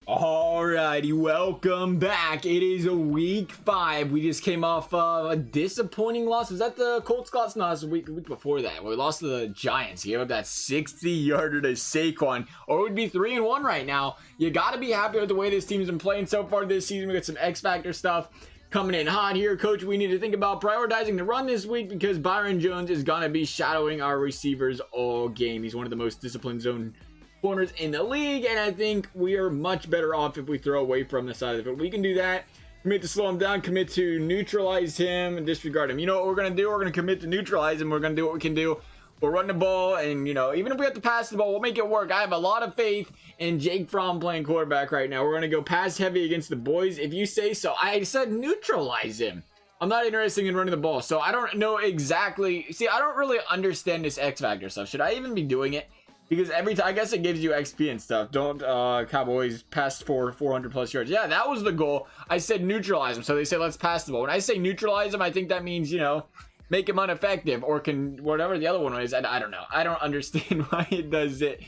Alrighty, welcome back. It is a week 5. We just came off a disappointing loss. Was that the Colts loss? No, it was the week before that. We lost to the Giants. He gave up that 60-yarder to Saquon, or we'd be 3-1 right now. You got to be happy with the way this team's been playing so far this season. We got some X-Factor stuff coming in hot here. Coach, we need to think about prioritizing the run this week because Byron Jones is going to be shadowing our receivers all game. He's one of the most disciplined zone corners in the league, and I think we are much better off if we throw away from the side of it. We can do that. Commit to slow him down, commit to neutralize him, and disregard him. You know what we're going to do? We're going to commit to neutralize him. We're going to do what we can do. We'll run the ball, and, you know, even if we have to pass the ball, we'll make it work. I have a lot of faith in Jake Fromm playing quarterback right now. We're going to go pass heavy against the boys, if you say so. I said neutralize him. I'm not interested in running the ball, so I don't know exactly. See, I don't really understand this X-Factor stuff. Should I even be doing it? Because every time, I guess it gives you XP and stuff. Don't Cowboys pass for 400 plus yards. Yeah, that was the goal. I said neutralize them. So they say let's pass the ball. When I say neutralize them, I think that means, you know, make him ineffective or can whatever the other one is. I don't know. I don't understand why it does it.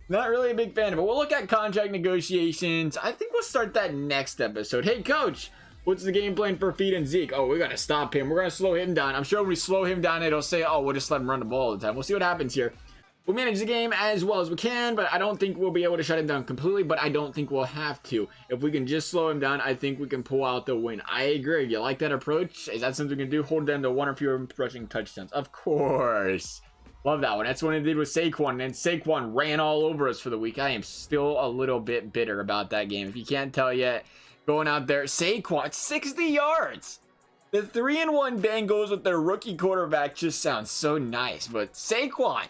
Not really a big fan of it. We'll look at contract negotiations. I think we'll start that next episode. Hey, coach, what's the game plan for Feed and Zeke? Oh, we got to stop him. We're going to slow him down. I'm sure when we slow him down, it'll say, oh, we'll just let him run the ball all the time. We'll see what happens here. We'll manage the game as well as we can, but I don't think we'll be able to shut him down completely, but I don't think we'll have to. If we can just slow him down, I think we can pull out the win. I agree. You like that approach? Is that something we can do? Hold them to 1 or fewer rushing touchdowns. Of course. Love that one. That's what I did with Saquon, and then Saquon ran all over us for the week. I am still a little bit bitter about that game. If you can't tell yet, going out there, Saquon, 60 yards. The 3-1 Bengals with their rookie quarterback just sounds so nice, but Saquon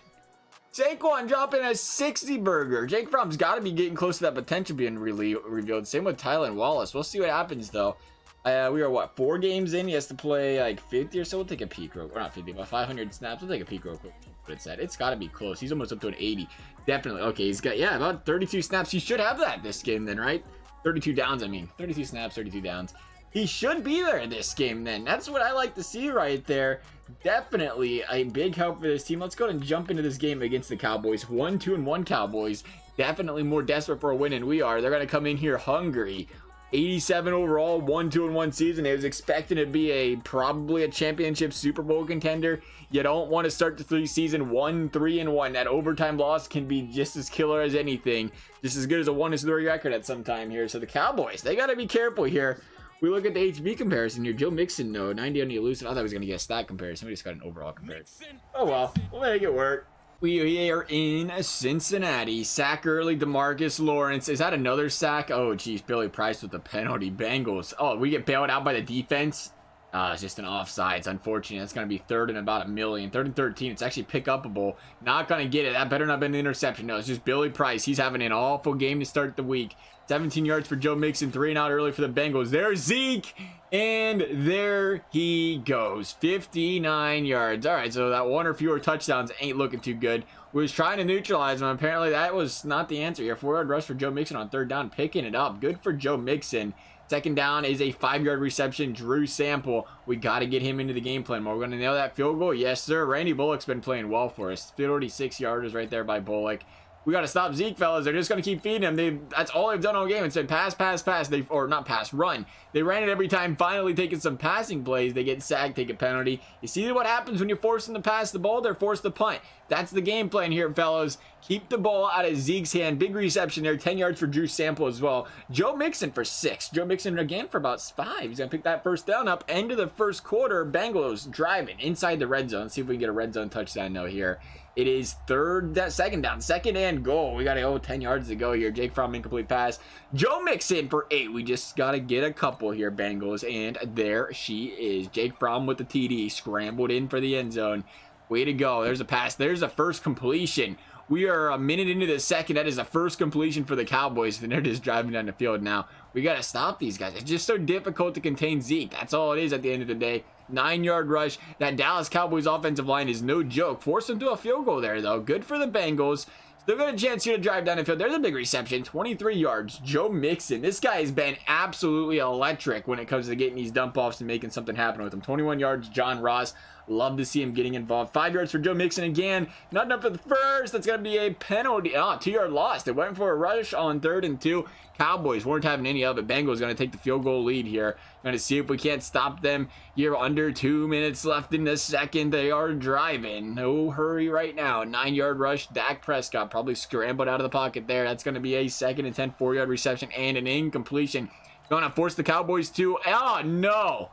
dropping a 60 burger. Jake Fromm's got to be getting close to that potential being revealed. Same with Tylan Wallace. We'll see what happens, though. We are, what, 4 games in? He has to play, like, 50 or so. We'll take a peek real quick. Or not 50, but 500 snaps. We'll take a peek real quick. What it's at. It's got to be close. He's almost up to an 80. Definitely. Okay, he's got, yeah, about 32 snaps. He should have that this game then, right? 32 downs, I mean. 32 snaps, 32 downs. He should be there in this game then. That's what I like to see right there. Definitely a big help for this team. Let's go ahead and jump into this game against the Cowboys. 1-2-1 Cowboys. Definitely more desperate for a win than we are. They're going to come in here hungry. 87 overall, 1-2-1 season. It was expecting to be probably a championship Super Bowl contender. You don't want to start the season 1-3-1. That overtime loss can be just as killer as anything. Just as good as a 1-3 record at some time here. So the Cowboys, they got to be careful here. We look at the HB comparison here. Joe Mixon, no. 90 on the elusive. I thought I was going to get a stat comparison. We just got an overall comparison. Oh, well. We'll make it work. We are in Cincinnati. Sack early, DeMarcus Lawrence. Is that another sack? Oh, geez. Billy Price with the penalty. Bengals. Oh, we get bailed out by the defense. It's just an offside. It's unfortunate. It's going to be 3rd and about 1 million. 3rd and 13. It's actually pick upable. Not going to get it. That better not have been an interception. No, it's just Billy Price. He's having an awful game to start the week. 17 yards for Joe Mixon. 3 and out early for the Bengals. There's Zeke. And there he goes. 59 yards. All right, so that 1 or fewer touchdowns ain't looking too good. We was trying to neutralize him. Apparently, that was not the answer here. 4-yard rush for Joe Mixon on 3rd down. Picking it up. Good for Joe Mixon. 2nd down is a 5-yard reception. Drew Sample. We got to get him into the game plan more. We're going to nail that field goal. Yes, sir. Randy Bullock's been playing well for us. 46 yarders right there by Bullock. We got to stop Zeke, fellas. They're just going to keep feeding him. That's all they've done all game. It's been pass, pass, pass. Or not pass, run. They ran it every time, finally taking some passing plays. They get sacked, take a penalty. You see what happens when you force them to pass the ball? They're forced to punt. That's the game plan here, fellas. Keep the ball out of Zeke's hand. Big reception there. 10 yards for Drew Sample as well. Joe Mixon for 6. Joe Mixon again for about 5. He's going to pick that 1st down up. End of the 1st quarter. Bengals driving inside the red zone. Let's see if we can get a red zone touchdown though here. It is 2nd down, 2nd and goal. We got 10 yards to go here. Jake Fromm incomplete pass. Joe Mixon for 8. We just got to get a couple here, Bengals. And there she is. Jake Fromm with the TD. Scrambled in for the end zone. Way to go. There's a pass. There's a first completion. We are a minute into the 2nd. That is the first completion for the Cowboys. And they're just driving down the field now. We got to stop these guys. It's just so difficult to contain Zeke. That's all it is at the end of the day. 9-yard rush. That Dallas Cowboys offensive line is no joke. Forced them to a field goal there, though. Good for the Bengals. Still got a chance here to drive down the field. There's a big reception. 23 yards. Joe Mixon. This guy has been absolutely electric when it comes to getting these dump offs and making something happen with him. 21 yards. John Ross. Love to see him getting involved. 5 yards for Joe Mixon again. Not enough for the first. That's going to be a penalty. 2-yard loss. They went for a rush on 3rd and 2. Cowboys weren't having any of it. Bengals going to take the field goal lead here. Going to see if we can't stop them here. Under 2 minutes left in the second. They are driving. No hurry right now. 9-yard rush. Dak Prescott probably scrambled out of the pocket there. That's going to be a 2nd and 10, 4-yard reception and an incompletion. Going to force the Cowboys to... Oh, no.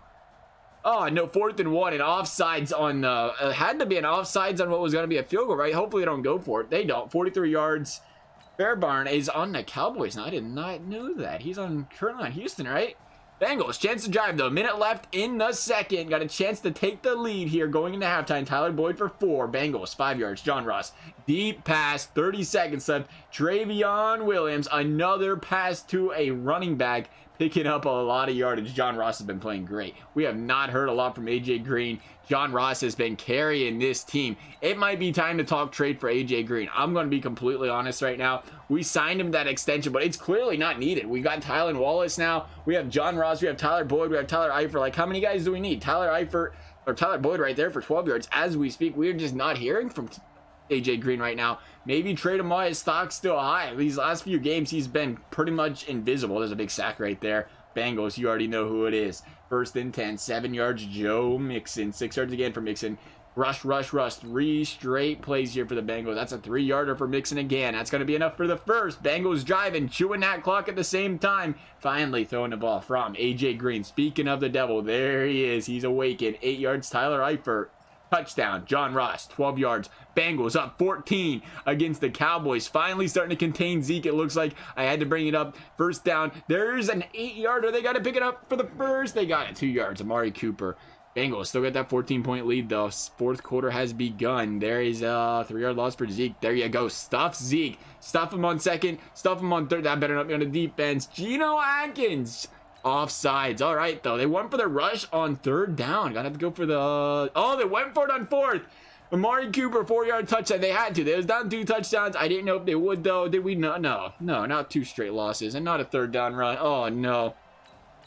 Oh, no, 4th and 1 and offsides on the... had to be an offsides on what was going to be a field goal, right? Hopefully they don't go for it. They don't. 43 yards. Fairbarn is on the Cowboys. Now, I did not know that. He's currently on Houston, right? Bengals, chance to drive, though. Minute left in the second. Got a chance to take the lead here going into halftime. Tyler Boyd for 4. Bengals, 5 yards. John Ross, deep pass. 30 seconds left. Travion Williams, another pass to a running back, picking up a lot of yardage. John Ross has been playing great. We have not heard a lot from AJ Green. John Ross has been carrying this team. It might be time to talk trade for AJ Green. I'm going to be completely honest right now. We signed him that extension, but it's clearly not needed. We got Tylan Wallace now. We have John Ross. We have Tyler Boyd. We have Tyler Eifert. Like, how many guys do we need? Tyler Eifert or Tyler Boyd right there for 12 yards as we speak. We're just not hearing from AJ Green right now. Maybe trade him while his stock's still high. These last few games, he's been pretty much invisible. There's a big sack right there. Bengals, you already know who it is. 1st and 10, 7 yards, Joe Mixon. 6 yards again for Mixon. Rush, rush, rush. 3 straight plays here for the Bengals. That's a 3-yarder for Mixon again. That's going to be enough for the first. Bengals driving, chewing that clock at the same time. Finally throwing the ball from AJ Green. Speaking of the devil, there he is. He's awakened. 8 yards, Tyler Eifert. Touchdown, John Ross, 12 yards. Bengals up 14 against the Cowboys. Finally starting to contain Zeke, it looks like. I had to bring it up. 1st down. There's an 8-yarder. They got to pick it up for the first. They got it. 2 yards. Amari Cooper. Bengals still got that 14-point lead, though. 4th quarter has begun. There is a 3-yard loss for Zeke. There you go. Stuff Zeke. Stuff him on 2nd. Stuff him on 3rd. That better not be on the defense. Geno Atkins. Offsides. All right, though. They went for the rush on 3rd down. Gotta have to go for the... Oh, they went for it on 4th. Amari Cooper, 4-yard touchdown. They had to. They was down 2 touchdowns. I didn't know if they would, though. Did we? No, not 2 straight losses. And not a 3rd down run. Oh, no.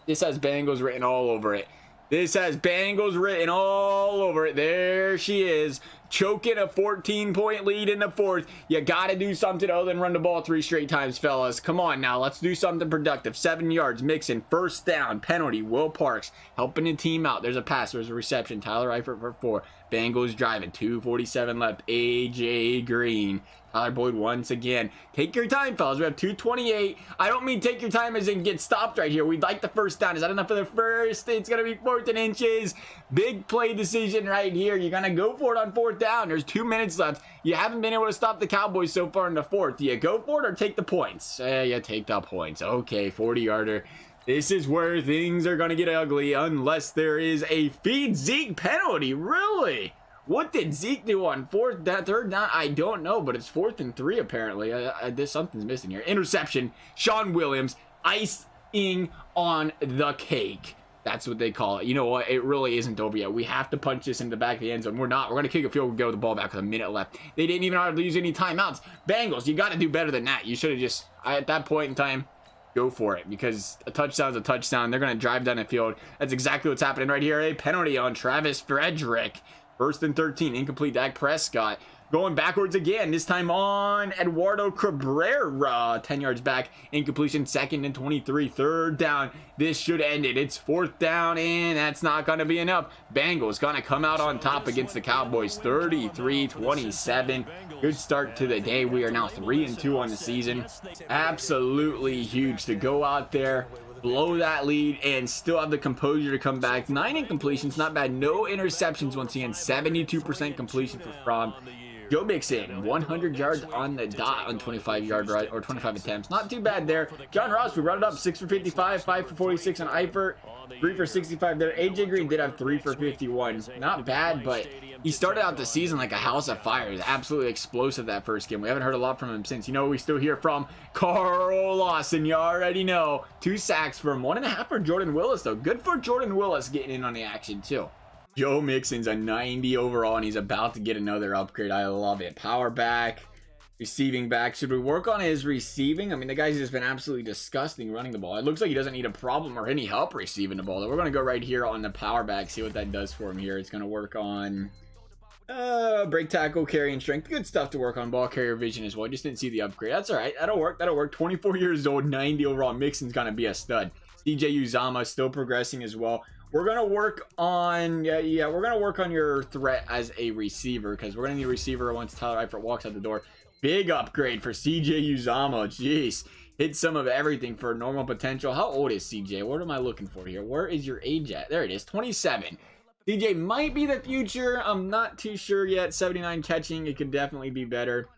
This has Bengals written all over it. This has Bengals written all over it. There she is. Choking a 14-point lead in the 4th. You got to do something other than run the ball 3 straight times, fellas. Come on now. Let's do something productive. 7 yards. Mixon. 1st down. Penalty. Will Parks helping the team out. There's a pass. There's a reception. Tyler Eifert for 4. Bengals driving. 2:47 left. AJ Green. Tyler Boyd once again. Take your time, fellas. We have 2:28. I don't mean take your time as in get stopped right here. We'd like the 1st down. Is that enough for the first? It's going to be 4th and inches. Big play decision right here. You're going to go for it on 4th down. There's 2 minutes left. You haven't been able to stop the Cowboys so far in the 4th. Do you go for it or take the points? You take the points. Okay, 40-yarder. This is where things are going to get ugly unless there is a feed Zeke penalty. Really? What did Zeke do on 3rd down? I don't know, but it's 4th and 3 apparently. There's something's missing here. Interception. Sean Williams. Icing on the cake. That's what they call it. You know what? It really isn't over yet. We have to punch this in the back of the end zone. We're not. We're going to kick a field goal, get the ball back with a minute left. They didn't even hardly use any timeouts. Bengals, you got to do better than that. You should have just, at that point in time, go for it, because a touchdown's a touchdown. They're going to drive down the field. That's exactly what's happening right here. A penalty on Travis Frederick. 1st and 13. Incomplete. Dak Prescott going backwards again. This time on Eduardo Cabrera. 10 yards back. Incompletion. 2nd and 23. 3rd down. This should end it. It's 4th down, and that's not going to be enough. Bengals going to come out on top against the Cowboys. 33-27. Good start to the day. We are now 3-2 on the season. Absolutely huge to go out there, blow that lead, and still have the composure to come back. 9 incompletions, not bad. No interceptions once again. 72% completion from Joe Mixon. 100 yards on the dot on 25-yard run, or 25 attempts. Not too bad there. John Ross, we brought it up. 6 for 55, 5 for 46 on Eifert. 3 for 65 there. AJ Green did have 3 for 51. Not bad, but he started out the season like a house of fire. He was absolutely explosive that first game. We haven't heard a lot from him since. You know, we still hear from Carl Lawson. You already know. 2 sacks for him. 1.5 for Jordan Willis, though. Good for Jordan Willis getting in on the action, too. Joe Mixon's a 90 overall, and he's about to get another upgrade. I love it. Power back. Receiving back. Should we work on his receiving? I mean, the guy's just been absolutely disgusting running the ball. It looks like he doesn't need a problem or any help receiving the ball. We're going to go right here on the power back, see what that does for him here. It's going to work on break tackle, carry, and strength. Good stuff to work on. Ball carrier vision as well. Just didn't see the upgrade. That's all right. That'll work. That'll work. 24 years old, 90 overall. Mixon's going to be a stud. CJ Uzama still progressing as well. We're going to work on, we're going to work on your threat as a receiver, because we're going to need a receiver once Tyler Eifert walks out the door. Big upgrade for CJ Uzama. Jeez. Hit some of everything for normal potential. How old is CJ? What am I looking for here? Where is your age at? There it is. 27. CJ might be the future. I'm not too sure yet. 79 catching. It could definitely be better.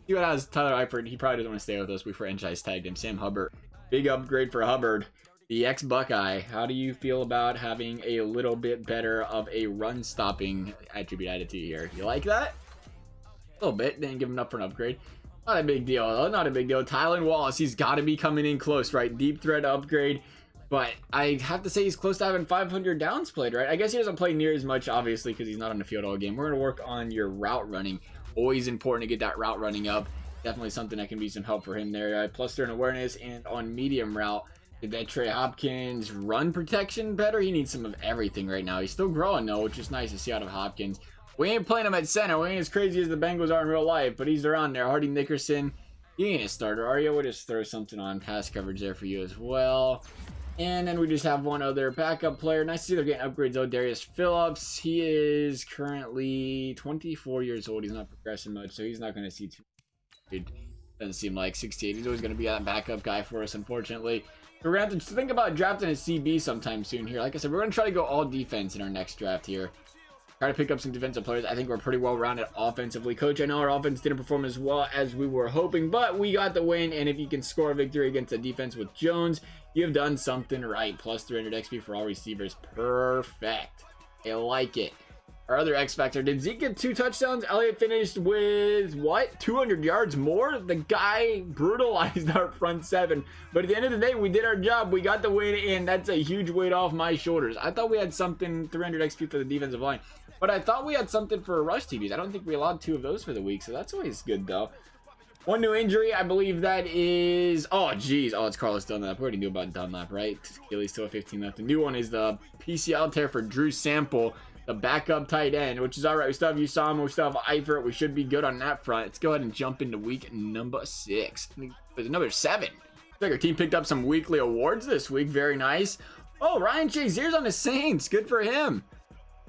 See what has Tyler Eifert. He probably doesn't want to stay with us. We franchise tagged him. Sam Hubbard. Big upgrade for Hubbard. The ex-Buckeye. How do you feel about having a little bit better of a run-stopping attribute added to you here? You like that? A little bit. Didn't give him enough for an upgrade. Not a big deal, though. Not a big deal. Tylan Wallace, he's got to be coming in close, right? Deep threat upgrade. But I have to say he's close to having 500 downs played, right? I guess he doesn't play near as much, obviously, because he's not on the field all game. We're going to work on your route running. Always important to get that route running up. Definitely something that can be some help for him there. Plus they're in awareness and on medium route. Did that Trey Hopkins run protection better? He needs some of everything right now. He's still growing, though, which is nice to see out of Hopkins. We ain't playing him at center. We ain't as crazy as the Bengals are in real life, but he's around there. Hardy Nickerson, you ain't a starter, are you? We'll just throw something on pass coverage there for you as well. And then we just have one other backup player. Nice to see they're getting upgrades, though. Darius Phillips. He is currently 24 years old. He's not progressing much, so he's not going to see too much. Doesn't seem like 68. He's always going to be that backup guy for us, unfortunately. So we're going to have to think about drafting a CB sometime soon here. Like I said, we're going to try to go all defense in our next draft here. Try to pick up some defensive players. I think we're pretty well rounded offensively. Coach, I know our offense didn't perform as well as we were hoping, but we got the win. And if you can score a victory against the defense with Jones, you've done something right. Plus 300 XP for all receivers. Perfect. I like it. Our other X Factor. Did Zeke get 2 touchdowns? Elliott finished with, what? 200 yards more? The guy brutalized our front 7. But at the end of the day, we did our job. We got the win, and that's a huge weight off my shoulders. I thought we had something, 300 XP for the defensive line. But I thought we had something for rush TDs. I don't think we allowed 2 of those for the week, so that's always good, though. One new injury, I believe that is... Oh, geez. Oh, it's Carlos Dunlap. We already knew about Dunlap, right? Achilles still 15 left. The new one is the PCL tear for Drew Sample, the backup tight end, which is all right. We still have Usama. We still have Eifert. We should be good on that front. Let's go ahead and jump into week number 6. There's another 7. Looks like our team picked up some weekly awards this week. Very nice. Oh, Ryan Shazier's on the Saints. Good for him.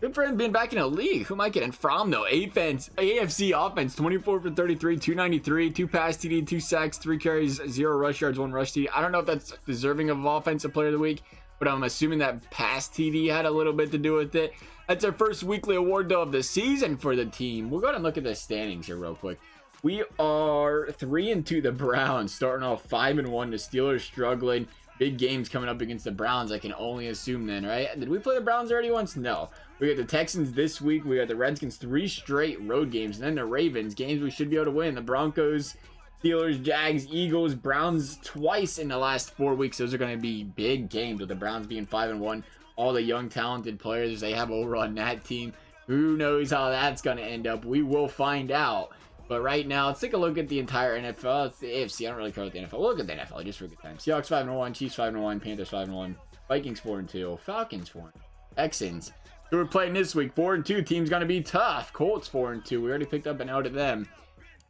Good for him being back in the league. Who am I getting from, though? AFC offense, 24 for 33, 293, 2 pass TD, 2 sacks, 3 carries, 0 rush yards, 1 rush TD. I don't know if that's deserving of offensive player of the week, but I'm assuming that pass TD had a little bit to do with it. That's our first weekly award, though, of the season for the team. We'll go ahead and look at the standings here real quick. We are 3-2. The Browns starting off 5-1. The Steelers struggling. Big games coming up against the Browns, I can only assume then, right? Did we play the Browns already once? No. We got the Texans this week. We got the Redskins, 3 straight road games. And then the Ravens, games we should be able to win. The Broncos, Steelers, Jags, Eagles, Browns twice in the last 4 weeks. Those are going to be big games with the Browns being 5-1. All the young, talented players they have over on that team. Who knows how that's going to end up? We will find out. But right now, let's take a look at the entire NFL. It's the AFC. I don't really care about the NFL. Look at the NFL just for a good time. Seahawks 5-1, Chiefs 5-1, Panthers 5-1, Vikings 4-2, Falcons 4-1, Texans. Who we're playing this week? 4-2. Team's gonna be tough. Colts 4-2. We already picked up an L to them.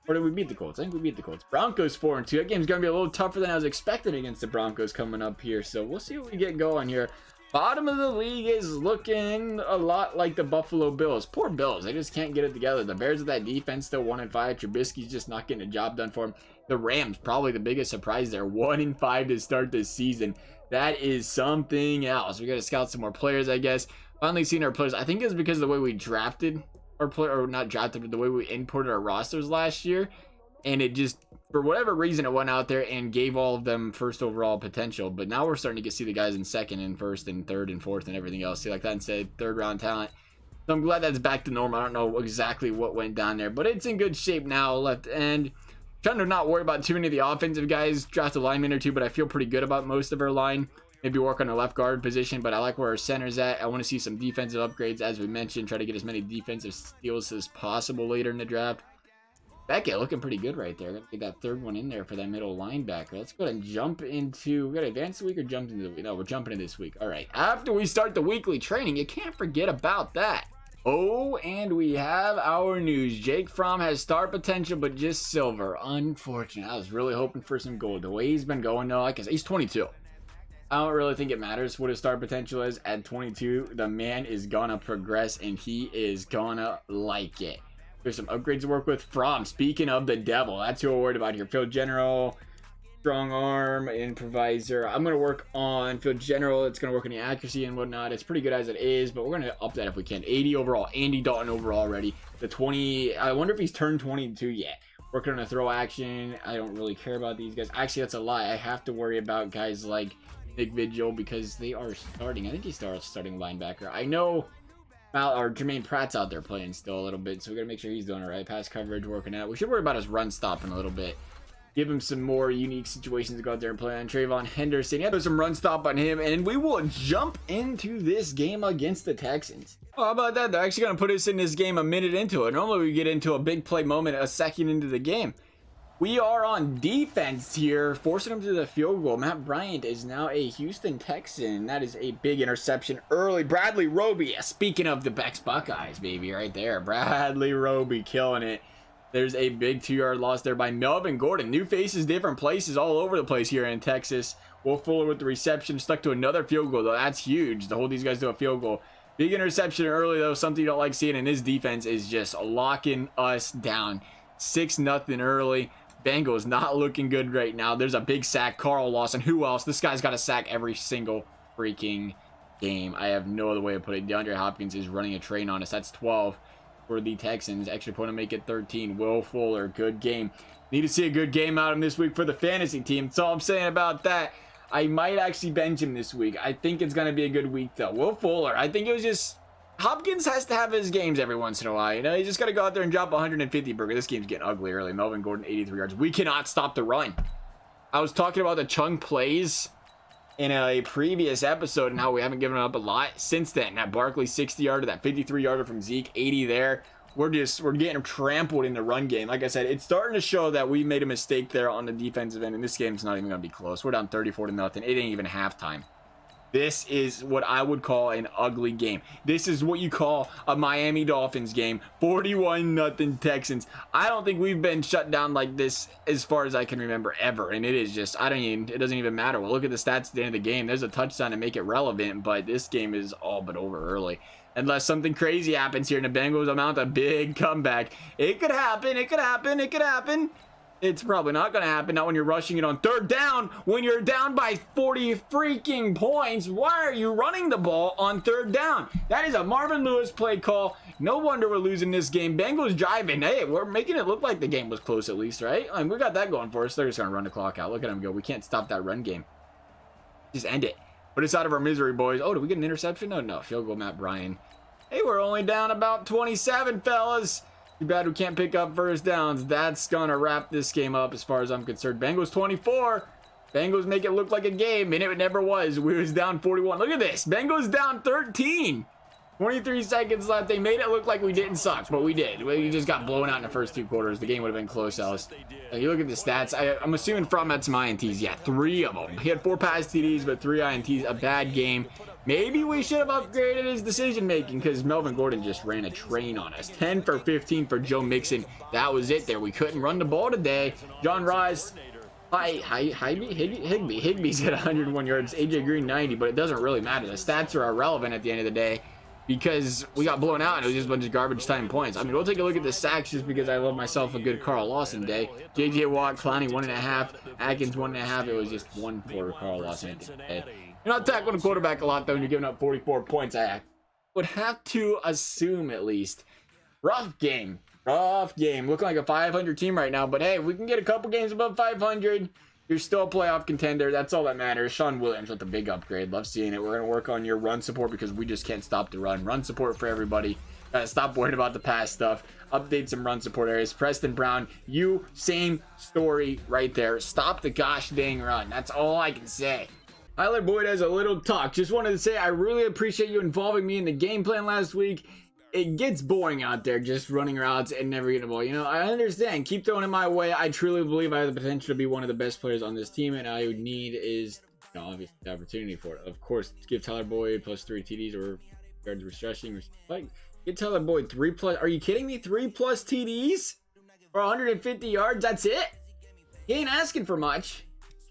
Or did we beat the Colts? I think we beat the Colts. Broncos 4-2. That game's gonna be a little tougher than I was expecting against the Broncos coming up here. So we'll see what we get going here. Bottom of the league is looking a lot like the Buffalo Bills. Poor Bills. They just can't get it together. The Bears with that defense still 1-5. Trubisky's just not getting a job done for him. The Rams, probably the biggest surprise there. 1-5 to start this season. That is something else. We got to scout some more players, I guess. Finally seen our players. I think it's because of the way we drafted our player, or not drafted, but the way we imported our rosters last year. And it just, for whatever reason, it went out there and gave all of them first overall potential. But now we're starting to see the guys in second and first and third and fourth and everything else. See, like that instead, third round talent. So I'm glad that's back to normal. I don't know exactly what went down there, but it's in good shape now. Left end. Trying to not worry about too many of the offensive guys. Draft a lineman or two, but I feel pretty good about most of our line. Maybe work on the left guard position, but I like where our center's at. I want to see some defensive upgrades, as we mentioned. Try to get as many defensive steals as possible later in the draft. Beckett looking pretty good right there. Gotta get that third one in there for that middle linebacker. Let's go ahead and jump into... We got to advance the week or jump into the week? No, we're jumping into this week. All right. After we start the weekly training, you can't forget about that. Oh, and we have our news. Jake Fromm has star potential, but just silver. Unfortunate. I was really hoping for some gold. The way he's been going, though, like I said, he's 22. I don't really think it matters what his star potential is. At 22, the man is gonna progress, and he is gonna like it. There's some upgrades to work with. Fromm, speaking of the devil, that's who we're worried about here. Field general, strong arm, improviser. I'm going to work on field general. It's going to work on the accuracy and whatnot. It's pretty good as it is, but we're going to up that if we can. 80 overall. Andy Dalton overall already. The 20, I wonder if he's turned 22 yet. Working on a throw action. I don't really care about these guys. Actually, that's a lie. I have to worry about guys like Nick Vigil because they are starting. I think he's starting linebacker. I know or Jermaine Pratt's out there playing still a little bit, so we gotta make sure he's doing it right. Pass coverage working out. We should worry about his run stopping a little bit. Give him some more unique situations to go out there and play on. Trayvon Henderson, yeah, there's some run stop on him, and we will jump into this game against the Texans. Oh, how about that? They're actually gonna put us in this game a minute into it. Normally we get into a big play moment a second into the game. We are on defense here, forcing him to the field goal. Matt Bryant is now a Houston Texan. That is a big interception early. Bradley Roby, speaking of the Bex Buckeyes, baby, right there. Bradley Roby killing it. There's a big 2-yard loss there by Melvin Gordon. New faces, different places all over the place here in Texas. Will Fuller with the reception, stuck to another field goal, though. That's huge to hold these guys to a field goal. Big interception early, though. Something you don't like seeing, and his defense is just locking us down. 6-0 early. Bengals not looking good right now. There's a big sack. Carl Lawson. Who else? This guy's got a sack every single freaking game. I have no other way to put it. DeAndre Hopkins is running a train on us. That's 12 for the Texans. Extra point to make it 13. Will Fuller, good game. Need to see a good game out of him this week for the fantasy team. That's all I'm saying about that. I might actually bench him this week. I think it's going to be a good week, though. Will Fuller, I think it was just... Hopkins has to have his games every once in a while. You know, you just got to go out there and drop 150 burger. This game's getting ugly early. Melvin Gordon, 83 yards. We cannot stop the run. I was talking about the chunk plays in a previous episode and how we haven't given up a lot since then. That Barkley 60-yarder, that 53-yarder from Zeke, 80 there. We're getting trampled in the run game. Like I said, it's starting to show that we made a mistake there on the defensive end, and this game's not even going to be close. We're down 34-0. It ain't even halftime. This is what I would call an ugly game. This is what you call a Miami Dolphins game. 41-0 Texans. I don't think we've been shut down like this as far as I can remember ever. And it is just, it doesn't even matter. Well, look at the stats at the end of the game. There's a touchdown to make it relevant, but this game is all but over early. Unless something crazy happens here and the Bengals mount a big comeback. It could happen. It could happen. It could happen. It's probably not going to happen. Not when you're rushing it on third down. When you're down by 40 freaking points, why are you running the ball on third down? That is a Marvin Lewis play call. No wonder we're losing this game. Bengals driving. Hey, we're making it look like the game was close at least, right? I mean, we got that going for us. They're just going to run the clock out. Look at them go. We can't stop that run game. Just end it. Put us out of our misery, boys. Oh, did we get an interception? No. Field goal, Matt Bryant. Hey, we're only down about 27, fellas. Too bad we can't pick up first downs. That's gonna wrap this game up as far as I'm concerned. Bengals 24. Bengals make it look like a game, and it never was. We was down 41. Look at this. Bengals down 13. 23 seconds left. They made it look like we didn't suck, but we did. We just got blown out in the first 2 quarters. The game would have been close, Alice. You look at the stats. I'm assuming Fromm had some INTs. Yeah, 3 of them. He had 4 pass TDs, but 3 INTs. A bad game. Maybe we should have upgraded his decision making because Melvin Gordon just ran a train on us. 10 for 15 for Joe Mixon. That was it there. We couldn't run the ball today. John Rice, Higby's got 101 yards. AJ Green 90, but it doesn't really matter. The stats are irrelevant at the end of the day because we got blown out and it was just a bunch of garbage time points. I mean, we'll take a look at the sacks just because I love myself a good Carl Lawson day. JJ Watt, Clowney 1.5, Atkins 1.5. It was just 1 for Carl Lawson at the end of the day. You're not tackling a quarterback a lot, though, and you're giving up 44 points. I would have to assume, at least. Rough game. Looking like a 500 team right now, but hey, we can get a couple games above 500. You're still a playoff contender. That's all that matters. Sean Williams with the big upgrade. Love seeing it. We're going to work on your run support because we just can't stop the run. Run support for everybody. Stop worrying about the pass stuff. Update some run support areas. Preston Brown, same story right there. Stop the gosh dang run. That's all I can say. Tyler Boyd has a little talk. Just wanted to say I really appreciate you involving me in the game plan last week. it gets boring out there just running routes and never getting a ball. You know, I understand. Keep throwing it my way. I truly believe I have the potential to be one of the best players on this team, and all I would need is, you know, obviously the opportunity for it. Of course, give Tyler Boyd plus 3 TDs or yards rushing. Like, get Tyler Boyd 3+. Are you kidding me? 3+ TDs for 150 yards. That's it. He ain't asking for much.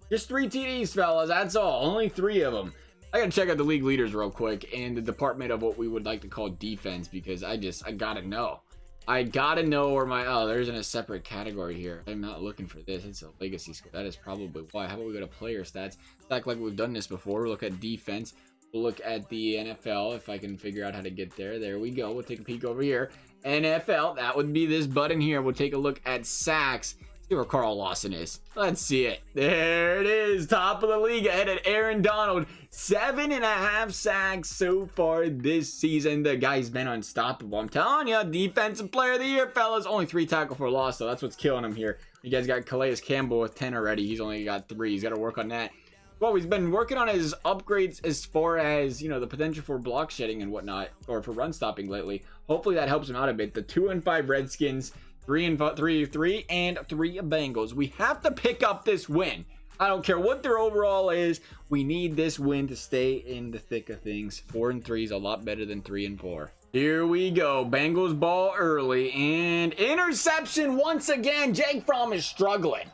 Just 3 TDs, fellas. That's all. Only 3 of them. I gotta check out the league leaders real quick and the department of what we would like to call defense, because I gotta know. I gotta know where my, oh, there's in a separate category here. I'm not looking for this. It's a legacy score. That is probably why. How about we go to player stats? It's like we've done this before. We'll look at defense. We'll look at the NFL if I can figure out how to get there. There we go. We'll take a peek over here. NFL, that would be this button here. We'll take a look at sacks. See where Carl Lawson is. Let's see it. There it is. Top of the league ahead of Aaron Donald. 7.5 sacks so far this season. The guy's been unstoppable. I'm telling you, defensive player of the year, fellas. Only 3 tackle for loss, so that's what's killing him here. You guys got Calais Campbell with 10 already. He's only got 3. He's got to work on that. Well, he's been working on his upgrades as far as, you know, the potential for block shedding and whatnot, or for run stopping lately. Hopefully that helps him out a bit. The 2-5 Redskins. 3 and 3 Bengals. We have to pick up this win. I don't care what their overall is. We need this win to stay in the thick of things. 4-3 is a lot better than 3-4. Here we go. Bengals ball early and interception once again. Jake Fromm is struggling.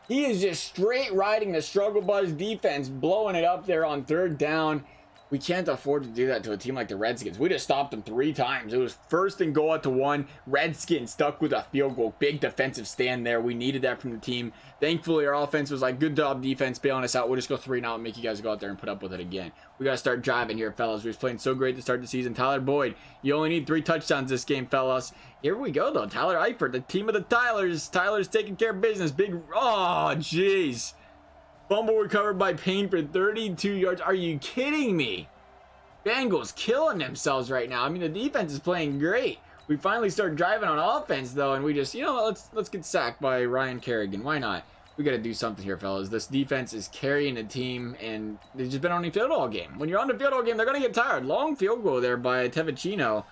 He is just straight riding the struggle bus defense, blowing it up there on 3rd down. We can't afford to do that to a team like the Redskins. We just stopped them 3 times. It was 1st and goal at the 1. Redskins stuck with a field goal. Big defensive stand there. We needed that from the team. Thankfully, our offense was like, good job, defense, bailing us out. We'll just go 3 now and make you guys go out there and put up with it again. We got to start driving here, fellas. We was playing so great to start the season. Tyler Boyd, you only need 3 touchdowns this game, fellas. Here we go, though. Tyler Eifert, the team of the Tylers. Tyler's taking care of business. Big, oh, jeez. Fumble recovered by Payne for 32 yards. Are you kidding me? Bengals killing themselves right now. I mean, the defense is playing great. We finally start driving on offense, though, and we just, you know, let's get sacked by Ryan Kerrigan. Why not? We got to do something here, fellas. This defense is carrying the team, and they've just been on the field all game. When you're on the field all game, they're going to get tired. Long field goal there by Tevicino.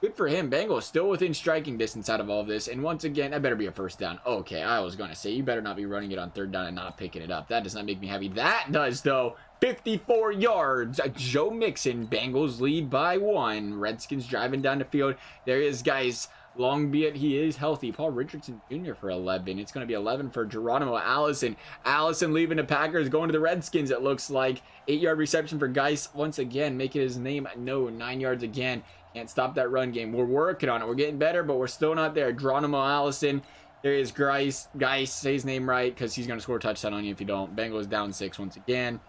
Good for him. Bengals still within striking distance out of all of this. And once again, that better be a 1st down. Okay, I was going to say, you better not be running it on 3rd down and not picking it up. That does not make me happy. That does, though. 54 yards. Joe Mixon. Bengals lead by 1. Redskins driving down the field. There he is, guys. Long be it, he is healthy. Paul Richardson Jr. for 11. It's going to be 11 for Geronimo Allison. Allison leaving the Packers, going to the Redskins, it looks like. 8-yard reception for Geis once again, making his name known. 9 yards again. Can't stop that run game. We're working on it. We're getting better, but we're still not there. Geronimo Allison. There is Geis. Say his name right, because he's going to score a touchdown on you if you don't. Bengals down 6 once again.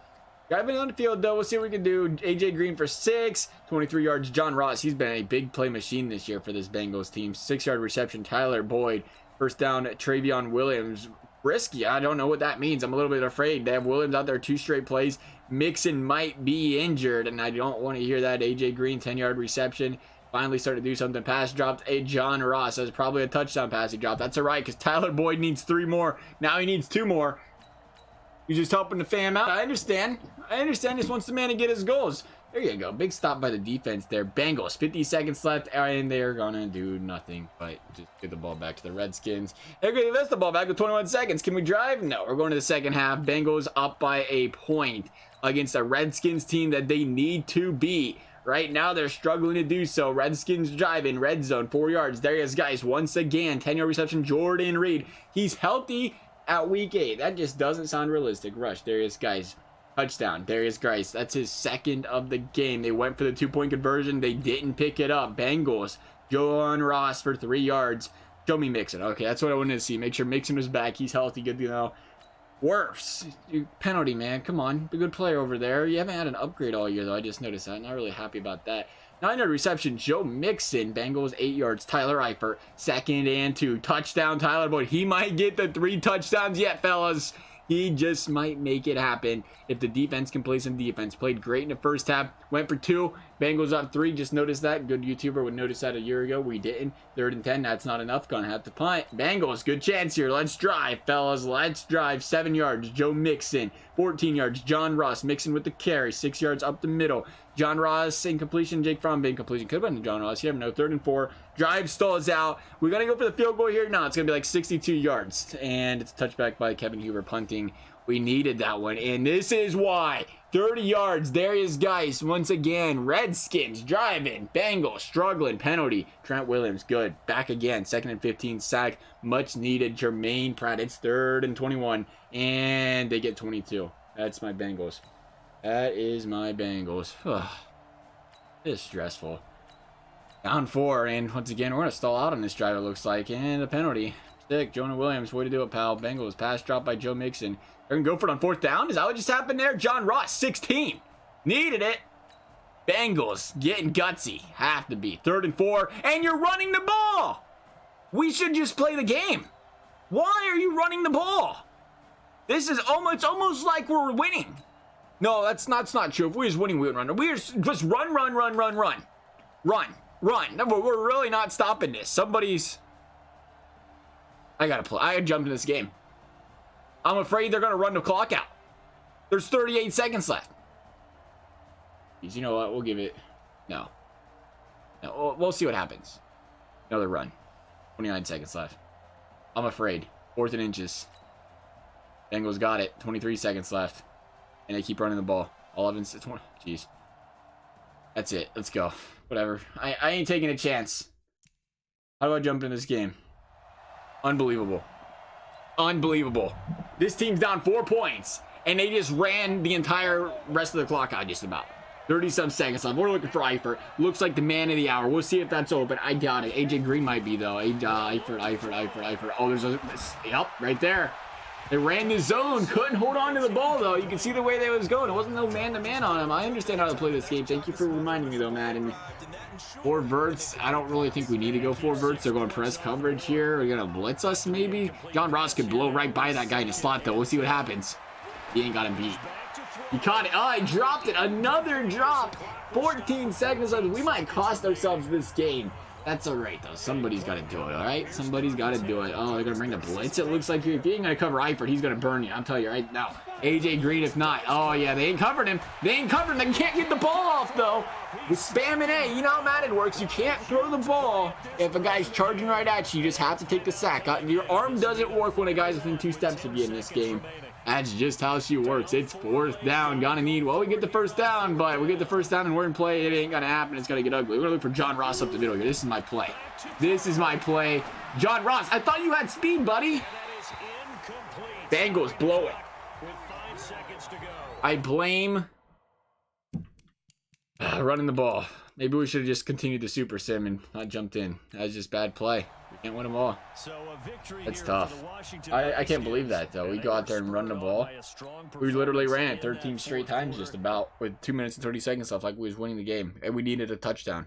Driving on the field, though. We'll see what we can do. AJ Green for 6. 23 yards. John Ross. He's been a big play machine this year for this Bengals team. 6-yard reception. Tyler Boyd. 1st down. Travion Williams. Risky. I don't know what that means. I'm a little bit afraid. They have Williams out there 2 straight plays. Mixon might be injured, and I don't want to hear that. AJ Green, 10-yard reception. Finally started to do something. Pass dropped. A John Ross. That's probably a touchdown pass he dropped. That's all right, because Tyler Boyd needs 3 more. Now he needs 2 more. He's just helping the fam out. I understand. He just wants the man to get his goals. There you go. Big stop by the defense there. Bengals. 50 seconds left, and they're going to do nothing but just get the ball back to the Redskins. They're going to give us the ball back with 21 seconds. Can we drive? No. We're going to the second half. Bengals up by a point against a Redskins team that they need to beat. Right now, they're struggling to do so. Redskins driving. Red zone. 4 yards. There he is, guys. Once again, 10-yard reception. Jordan Reed. He's healthy at week 8. That just doesn't sound realistic. Rush. There he is, guys. Touchdown. There he is, guys. That's his 2nd of the game. They went for the 2-point conversion. They didn't pick it up. Bengals. John Ross for 3 yards. Show me Mixon. Okay, that's what I wanted to see. Make sure Mixon was back. He's healthy. Good to know. Worse. Penalty, man. Come on. Be a good player over there. You haven't had an upgrade all year, though. I just noticed that. Not really happy about that. 9-yard reception. Joe Mixon. Bengals 8 yards. Tyler Eifert. 2nd and 2. Touchdown. Tyler Boyd. He might get the 3 touchdowns yet, fellas. He just might make it happen if the defense can play some defense. Played great in the first half. Went for 2. Bengals up 3. Just noticed that. Good YouTuber would notice that a year ago. We didn't. 3rd and 10. That's not enough. Gonna have to punt. Bengals, good chance here. Let's drive, fellas. Let's drive. 7 yards. Joe Mixon. 14 yards. John Ross. Mixon with the carry. 6 yards up the middle. John Ross, incompletion. Jake Fromm, incompletion. Could have been John Ross. You never know. 3rd and 4. Drive stalls out. We're going to go for the field goal here. No, it's going to be like 62 yards. And it's a touchback by Kevin Huber punting. We needed that one. And this is why. 30 yards. There is Geis. Once again. Redskins driving. Bengals struggling. Penalty. Trent Williams. Good. Back again. 2nd and 15. Sack. Much needed. Jermaine Pratt. It's 3rd and 21. And they get 22. That's my Bengals. That is my Bengals. It's stressful. Down 4, and once again, we're going to stall out on this drive, it looks like. And a penalty. Stick. Jonah Williams, way to do it, pal. Bengals, pass drop by Joe Mixon. They're going to go for it on 4th down? Is that what just happened there? John Ross, 16. Needed it. Bengals, getting gutsy. Have to be. 3rd and 4, and you're running the ball. We should just play the game. Why are you running the ball? This is almost like we're winning. No, that's not true. If we was winning, we would run. We just run. No, we're really not stopping this. Somebody's... I gotta play. I jumped in this game. I'm afraid they're gonna run the clock out. There's 38 seconds left. You know what? We'll give it... No, we'll see what happens. Another run. 29 seconds left. I'm afraid. 4th and inches. Bengals got it. 23 seconds left. And they keep running the ball. 11, 20. Jeez. That's it. Let's go. Whatever. I ain't taking a chance. How do I jump in this game? Unbelievable. Unbelievable. This team's down 4 points. And they just ran the entire rest of the clock out just about. 30-some seconds left. We're looking for Eifert. Looks like the man of the hour. We'll see if that's open. I doubt it. AJ Green might be, though. Eifert. Oh, there's a... Yep, right there. They ran the zone, couldn't hold on to the ball, though. You can see the way they was going. It wasn't no man-to-man on him. I understand how to play this game. Thank you for reminding me, though, Madden. 4 verts. I don't really think we need to go 4 verts. They're going to press coverage here. They're going to blitz us, maybe. John Ross could blow right by that guy in the slot, though. We'll see what happens. He ain't got him beat. He caught it. Oh, he dropped it. Another drop. 14 seconds left. We might cost ourselves this game. That's all right, though. Somebody's got to do it, all right? Somebody's got to do it. Oh, they're going to bring the blitz. It looks like if you ain't going to cover Eifert, he's going to burn you. I'm telling you right now. AJ Green, if not. Oh, yeah, they ain't covered him. They ain't covered him. They can't get the ball off, though. With spamming A, you know how Madden works. You can't throw the ball if a guy's charging right at you. You just have to take the sack. Your arm doesn't work when a guy's within 2 steps of you in this game. That's just how she works. It's 4th down. Gonna need, well, we get the 1st down, but we get the 1st down and we're in play. It ain't gonna happen. It's gonna get ugly. We're gonna look for John Ross up the middle here. This is my play. This is my play. John Ross, I thought you had speed, buddy. Bengals blow it. I blame running the ball. Maybe we should have just continued the super sim and not jumped in. That was just bad play. We can't win them all. That's tough. I can't believe that, though. We go out there and run the ball. We literally ran it 13 straight times just about with 2 minutes and 30 seconds left like we was winning the game. And we needed a touchdown.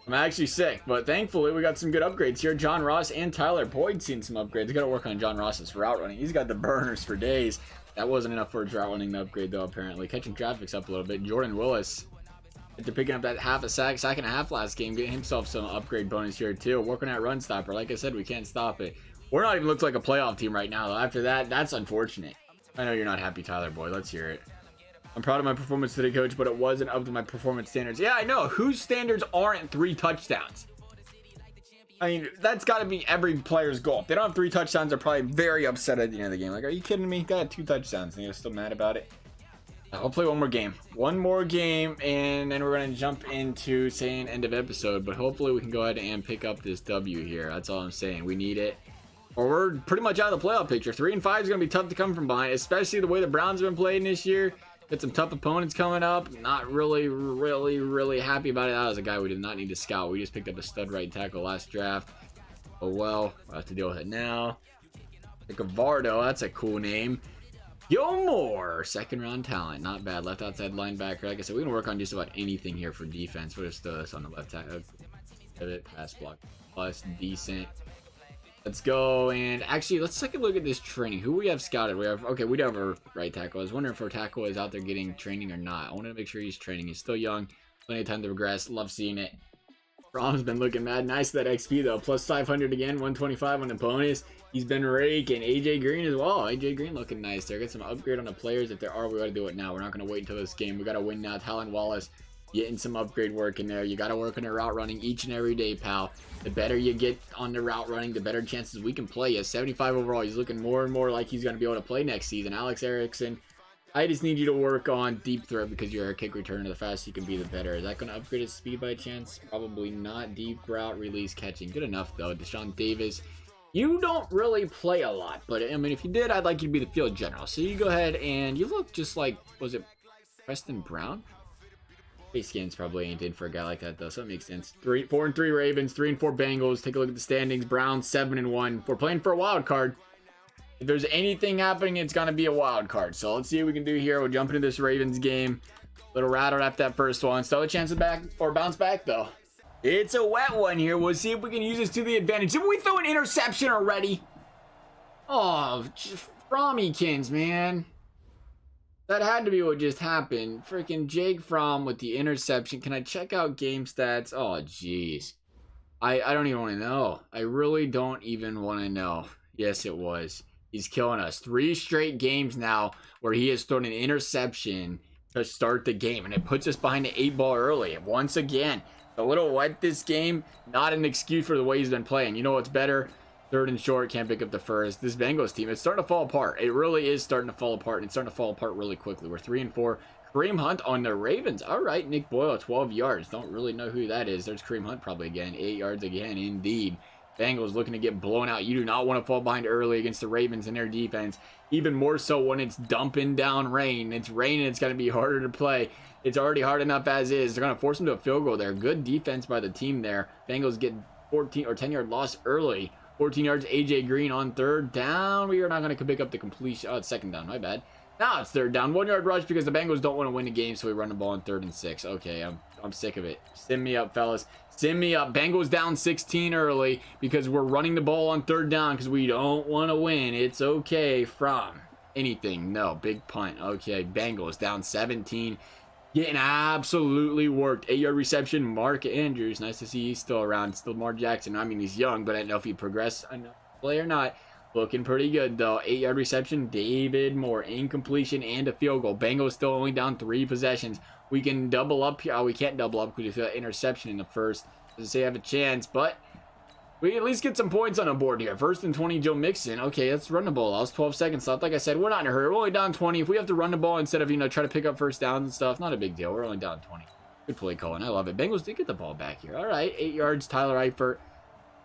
I'm actually sick, but thankfully we got some good upgrades here. John Ross and Tyler Boyd seen some upgrades. We got to work on John Ross's route running. He's got the burners for days. That wasn't enough for his route running upgrade, though, apparently. Catching traffic's up a little bit. Jordan Willis, after picking up that half a sack and a half last game, getting himself some upgrade bonus here too. Working at run stopper. Like I said, we can't stop it. We're not even looks like a playoff team right now, though. After that, that's unfortunate. I know you're not happy, Tyler Boyd. Let's hear it. I'm proud of my performance today, coach, but it wasn't up to my performance standards. Yeah, I know. Whose standards aren't 3 touchdowns? I mean, that's got to be every player's goal. If they don't have 3 touchdowns, they're probably very upset at the end of the game. Like, are you kidding me? Got 2 touchdowns and you're still mad about it? I'll play one more game. One more game, and then we're going to jump into saying end of episode. But hopefully we can go ahead and pick up this W here. That's all I'm saying. We need it. Or we're pretty much out of the playoff picture. 3 and 5 is going to be tough to come from behind, especially the way the Browns have been playing this year. Got some tough opponents coming up. Not really happy about it. That was a guy we did not need to scout. We just picked up a stud right tackle last draft. Oh well, we'll have to deal with it now. Gavardo, that's a cool name. Gilmore, 2nd round talent. Not bad. Left outside linebacker. Like I said, we can work on just about anything here for defense. We'll just throw this on the left side. Pivot, pass block. Plus, decent. Let's go. And actually, let's take a look at this training. Who we have scouted? We have, okay, we do have our right tackle. I was wondering if our tackle is out there getting training or not. I wanted to make sure he's training. He's still young. Plenty of time to progress. Love seeing it. Rom's been looking mad nice that XP though. Plus 500 again. 125 on the bonus. He's been raking. AJ Green as well. AJ Green looking nice there. Get some upgrade on the players. If there are, we got to do it now. We're not going to wait until this game. We got to win now. Talon Wallace getting some upgrade work in there. You got to work on your route running each and every day, pal. The better you get on the route running, the better chances we can play you. 75 overall. He's looking more and more like he's going to be able to play next season. Alex Erickson, I just need you to work on deep threat because you're a kick returner. The faster you can be, the better. Is that going to upgrade his speed by chance? Probably not. Deep route, release, catching. Good enough, though. Deshaun Davis, you don't really play a lot. But, I mean, if you did, I'd like you to be the field general. So you go ahead and you look just like, was it Preston Brown? Base skins probably ain't in for a guy like that, though. So that makes sense. 4-3 Ravens, 3-4 Bengals. Take a look at the standings. Browns, 7-1. We're playing for a wild card. If there's anything happening, it's going to be a wild card. So let's see what we can do here. We'll jump into this Ravens game. Little rattled after that first one. Still a chance of back or bounce back, though. It's a wet one here. We'll see if we can use this to the advantage. Did we throw an interception already? Oh, Frommykins, man. That had to be what just happened. Freaking Jake Fromm with the interception. Can I check out game stats? Oh, jeez. I don't even want to know. I really don't even want to know. Yes, it was. He's killing us. 3 straight games now where he has thrown an interception to start the game. And it puts us behind the 8 ball early. And once again, a little wet this game. Not an excuse for the way he's been playing. You know what's better? 3rd and short. Can't pick up the first. This Bengals team, it's starting to fall apart. It really is starting to fall apart. And it's starting to fall apart really quickly. We're 3-4. Kareem Hunt on the Ravens. All right, Nick Boyle, 12 yards. Don't really know who that is. There's Kareem Hunt probably again. 8 yards again, indeed. Bengals looking to get blown out. You do not want to fall behind early against the Ravens and their defense. Even more so when it's dumping down rain. It's raining. It's going to be harder to play. It's already hard enough as is. They're going to force them to a field goal there. Good defense by the team there. Bengals get 14 or 10-yard loss early. 14 yards. AJ Green on 3rd down. We are not going to pick up the completion. Oh, it's 2nd down. My bad. Now it's 3rd down. 1-yard rush because the Bengals don't want to win the game, so we run the ball on 3rd and 6. Okay, I'm sick of it. Send me up, fellas. Send me up. Bengals down 16 early because we're running the ball on 3rd down because we don't want to win. It's okay from anything. No, big punt. Okay, Bengals down 17. Getting absolutely worked. 8-yard reception. Mark Andrews. Nice to see he's still around. Still Lamar Jackson. I mean, he's young, but I don't know if he progressed enough to play or not. Looking pretty good, though. 8-yard reception. David Moore. Incompletion and a field goal. Bengals still only down 3 possessions. We can double up here. Oh, we can't double up because we got interception in the first. Doesn't say I have a chance, but we at least get some points on the board here. 1st and 20, Joe Mixon. Okay, let's run the ball. That was 12 seconds left. Like I said, we're not in a hurry. We're only down 20. If we have to run the ball instead of, try to pick up first downs and stuff, not a big deal. We're only down 20. Good play calling. I love it. Bengals did get the ball back here. All right, 8 yards, Tyler Eifert.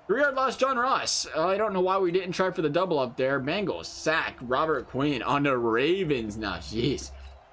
3-yard loss, John Ross. I don't know why we didn't try for the double up there. Bengals sack Robert Quinn on the Ravens now. Jeez.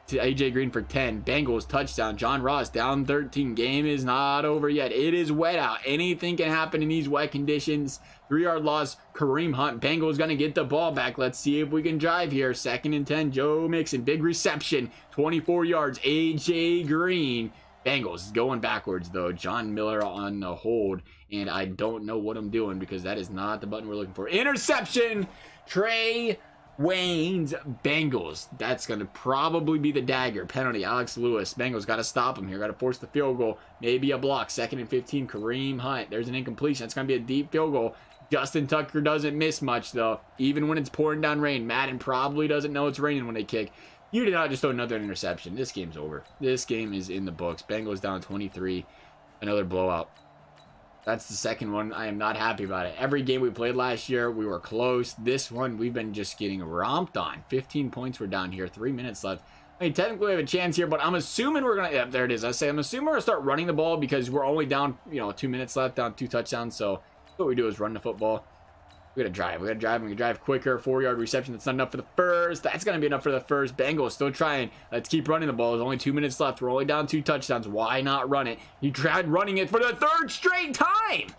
To AJ Green for 10. Bengals touchdown. John Ross down 13. Game is not over yet. It is wet out. Anything can happen in these wet conditions. 3-yard loss. Kareem Hunt. Bengals going to get the ball back. Let's see if we can drive here. 2nd and 10. Joe Mixon. Big reception. 24 yards. AJ Green. Bengals going backwards, though. John Miller on the hold. And I don't know what I'm doing because that is not the button we're looking for. Interception. Trey Wayne's Bengals. That's going to probably be the dagger. Penalty. Alex Lewis. Bengals got to stop him here. Got to force the field goal. Maybe a block. 2nd and 15. Kareem Hunt. There's an incompletion. It's going to be a deep field goal. Justin Tucker doesn't miss much, though. Even when it's pouring down rain. Madden probably doesn't know it's raining when they kick. You did not just throw another interception. This game's over. This game is in the books. Bengals down 23. Another blowout. That's the second one. I am not happy about it. Every game we played last year, we were close. This one, we've been just getting romped on. 15 points we're down here. 3 minutes left. I mean, technically we have a chance here, but I'm assuming we're going to... Yeah, there it is. I'm assuming we're going to start running the ball because we're only down, 2 minutes left, down 2 touchdowns. So what we do is run the football. We gotta drive. We gotta drive. We can drive quicker. 4-yard reception. That's not enough for the first. That's gonna be enough for the first. Bengals still trying. Let's keep running the ball. There's only 2 minutes left. We're only down 2 touchdowns. Why not run it? He tried running it for the 3rd straight time.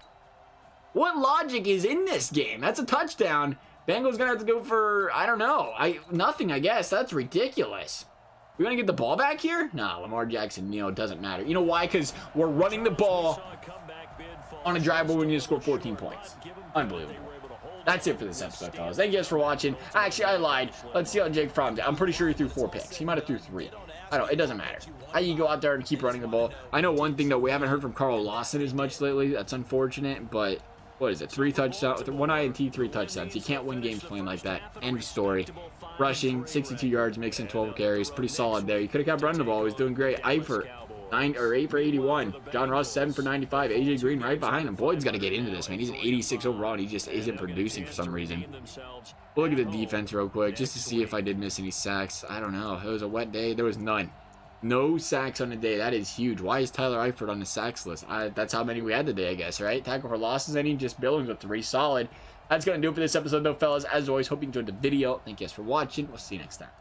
What logic is in this game? That's a touchdown. Bengals gonna have to go for, I don't know. Nothing, I guess. That's ridiculous. We're gonna get the ball back here? Nah, Lamar Jackson, it doesn't matter. You know why? Because we're running the ball on a drive where we need to score 14 points. Unbelievable. That's it for this episode, fellas. Thank you guys for watching. Actually, I lied. Let's see how Jake Fromm did. I'm pretty sure he threw 4 picks. He might have threw 3. It doesn't matter. You go out there and keep running the ball. I know one thing, though, we haven't heard from Carl Lawson as much lately. That's unfortunate, but what is it? 3 touchdowns, 1 INT, 3 touchdowns. You can't win games playing like that. End of story. Rushing, 62 yards, mixing 12 carries. Pretty solid there. You could have kept running the ball. He was doing great. Eifert, 8 for 81. John Ross, 7 for 95. AJ Green right behind him. Boyd's got to get into this, man. He's an 86 overall, and he just isn't producing for some reason. We'll look at the defense real quick, just to see if I did miss any sacks. I don't know. It was a wet day. There was none. No sacks on the day. That is huge. Why is Tyler Eifert on the sacks list? That's how many we had today, I guess, right? Tackle for losses, any? Just Billings with 3. Solid. That's going to do it for this episode, though, fellas. As always, hope you enjoyed the video. Thank you guys for watching. We'll see you next time.